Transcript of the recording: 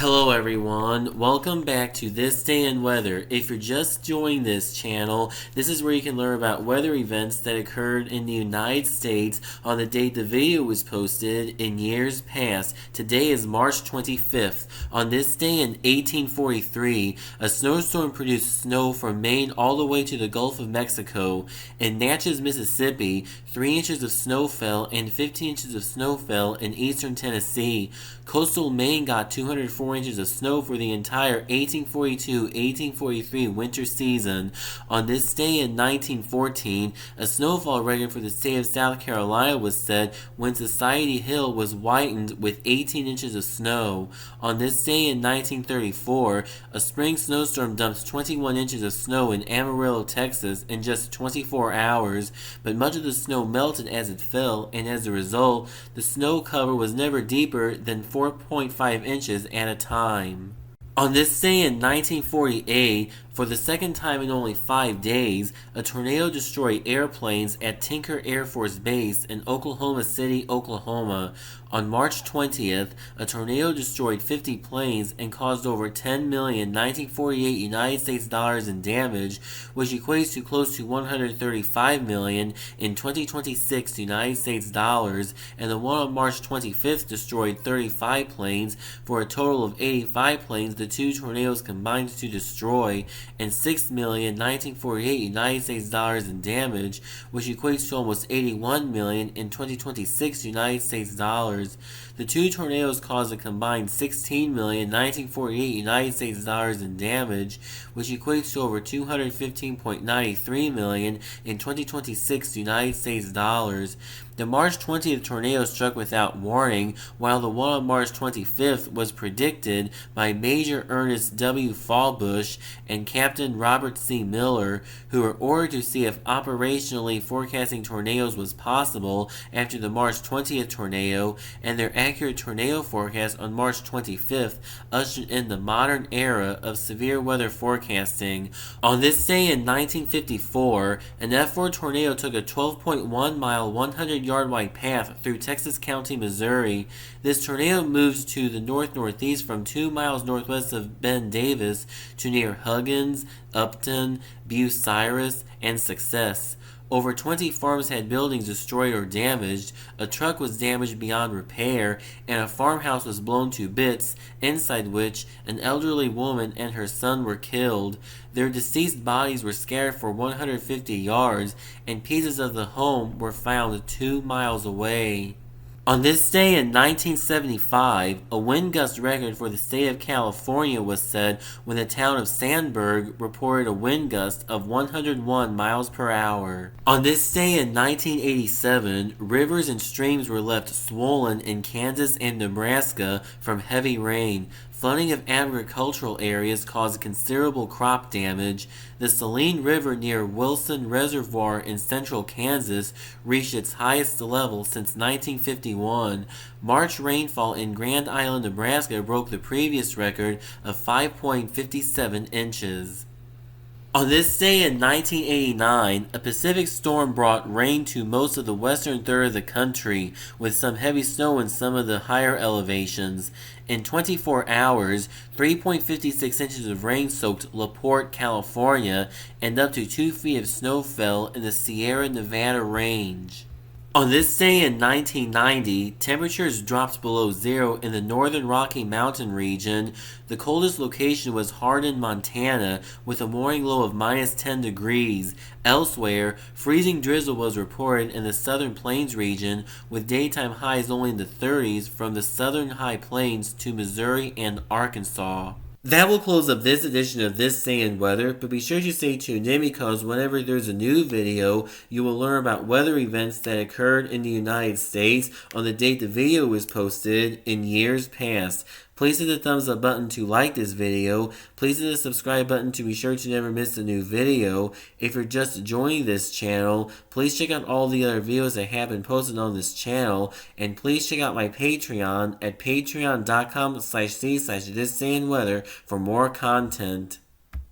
Hello everyone, welcome back to This Day in Weather. If you're just joining this channel, this is where you can learn about weather events that occurred in the United States on the date the video was posted in years past. Today is March 25th. On this day in 1843, a snowstorm produced snow from Maine all the way to the Gulf of Mexico. In Natchez, Mississippi, 3 inches of snow fell and 15 inches of snow fell in eastern Tennessee. Coastal Maine got 204 inches of snow for the entire 1842-1843 winter season. On this day in 1914, a snowfall record for the state of South Carolina was set when Society Hill was whitened with 18 inches of snow. On this day in 1934, a spring snowstorm dumped 21 inches of snow in Amarillo, Texas in just 24 hours, but much of the snow melted as it fell, and as a result, the snow cover was never deeper than 4.5 inches at a time. On this day in 1948, for the second time in only 5 days, a tornado destroyed airplanes at Tinker Air Force Base in Oklahoma City, Oklahoma. On March 20th, a tornado destroyed 50 planes and caused over $10 million 1948 United States dollars in damage, which equates to close to $135 million in 2026 United States dollars, and the one on March 25th destroyed 35 planes for a total of 85 planes the two tornadoes combined to destroy, and $6 million 1948 United States dollars in damage, which equates to almost $81 million in 2026 United States dollars. The two tornadoes caused a combined $16 million 1948 United States dollars in damage, which equates to over $215.93 million in 2026 United States dollars. The March 20th tornado struck without warning, while the one on March 25th was predicted by Major Ernest W. Fallbush and Captain Robert C. Miller, who were ordered to see if operationally forecasting tornadoes was possible after the March 20th tornado, and their accurate tornado forecast on March 25th ushered in the modern era of severe weather forecasting. On this day in 1954, an F4 tornado took a 12.1 mile 100-yard wide path through Texas County, Missouri. This tornado moves to the north-northeast from 2 miles northwest of Ben Davis to near Huggins, Upton, Bucyrus, and Success. Over 20 farms had buildings destroyed or damaged, a truck was damaged beyond repair, and a farmhouse was blown to bits, inside which an elderly woman and her son were killed. Their deceased bodies were scattered for 150 yards, and pieces of the home were found 2 miles away. On this day in 1975, a wind gust record for the state of California was set when the town of Sandburg reported a wind gust of 101 miles per hour. On this day in 1987, rivers and streams were left swollen in Kansas and Nebraska from heavy rain. Flooding of agricultural areas caused considerable crop damage. The Saline River near Wilson Reservoir in central Kansas reached its highest level since 1951. March rainfall in Grand Island, Nebraska broke the previous record of 5.57 inches. On this day in 1989, a Pacific storm brought rain to most of the western third of the country, with some heavy snow in some of the higher elevations. In 24 hours, 3.56 inches of rain soaked LaPorte, California, and up to 2 feet of snow fell in the Sierra Nevada range. On this day in 1990, temperatures dropped below zero in the northern Rocky Mountain region. The coldest location was Hardin, Montana, with a morning low of minus 10 degrees. Elsewhere, freezing drizzle was reported in the southern plains region, with daytime highs only in the 30s from the southern high plains to Missouri and Arkansas. That will close up this edition of This Day in Weather, but be sure to stay tuned in because whenever there's a new video, you will learn about weather events that occurred in the United States on the date the video was posted in years past. Please hit the thumbs up button to like this video. Please hit the subscribe button to be sure to never miss a new video. If you're just joining this channel, please check out all the other videos that have been posted on this channel. And please check out my Patreon at patreon.com/c/thisdayinweather for more content.